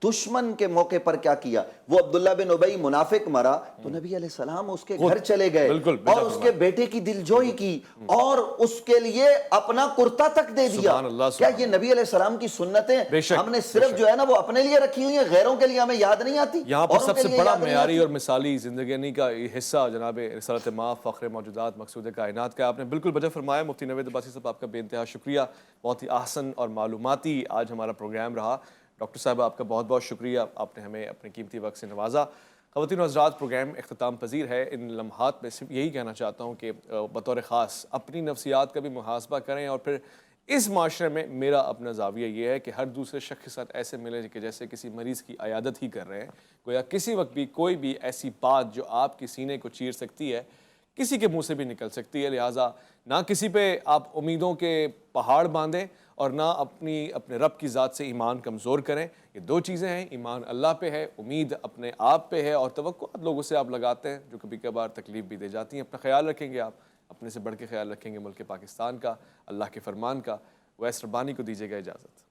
دشمن کے موقع پر کیا کیا؟ وہ عبداللہ بن ابی منافق مرا تو نبی علیہ السلام اس کے گھر چلے گئے اور اس کے بیٹے کی دلجوئی کی اور اس کے لیے اپنا کرتا تک دے دیا۔ کیا یہ نبی علیہ السلام کی سنتیں ہم نے صرف جو ہے نا وہ اپنے لیے رکھی ہوئی ہیں، غیروں کے لیے ہمیں یاد نہیں آتی؟ یہاں پر سب سے بڑا معیاری اور مثالی زندگانی کا حصہ جناب رسالت مآب فخر موجودات مقصود کائنات کا آپ نے بالکل بجا فرمایا۔ مفتی نوید عباسی صاحب آپ کا بے انتہا شکریہ، بہت ہی احسن اور معلوماتی آج ہمارا پروگرام رہا۔ ڈاکٹر صاحب آپ کا بہت بہت شکریہ، آپ نے ہمیں اپنے قیمتی وقت سے نوازا۔ خواتین و حضرات، پروگرام اختتام پذیر ہے۔ ان لمحات میں صرف یہی کہنا چاہتا ہوں کہ بطور خاص اپنی نفسیات کا بھی محاسبہ کریں اور پھر اس معاشرے میں میرا اپنا زاویہ یہ ہے کہ ہر دوسرے شخص کے ساتھ ایسے ملیں کہ جیسے کسی مریض کی عیادت ہی کر رہے ہیں، گویا کسی وقت بھی کوئی بھی ایسی بات جو آپ کے سینے کو چیر سکتی ہے کسی کے منہ سے بھی نکل سکتی ہے، لہٰذا نہ کسی پہ آپ امیدوں کے پہاڑ باندھیں اور نہ اپنے رب کی ذات سے ایمان کمزور کریں۔ یہ دو چیزیں ہیں، ایمان اللہ پہ ہے، امید اپنے آپ پہ ہے، اور توقعات لوگوں سے آپ لگاتے ہیں جو کبھی کبھار تکلیف بھی دے جاتی ہیں۔ اپنا خیال رکھیں گے، آپ اپنے سے بڑھ کے خیال رکھیں گے ملک پاکستان کا، اللہ کے فرمان کا۔ ویس ربانی کو دیجیے گا اجازت۔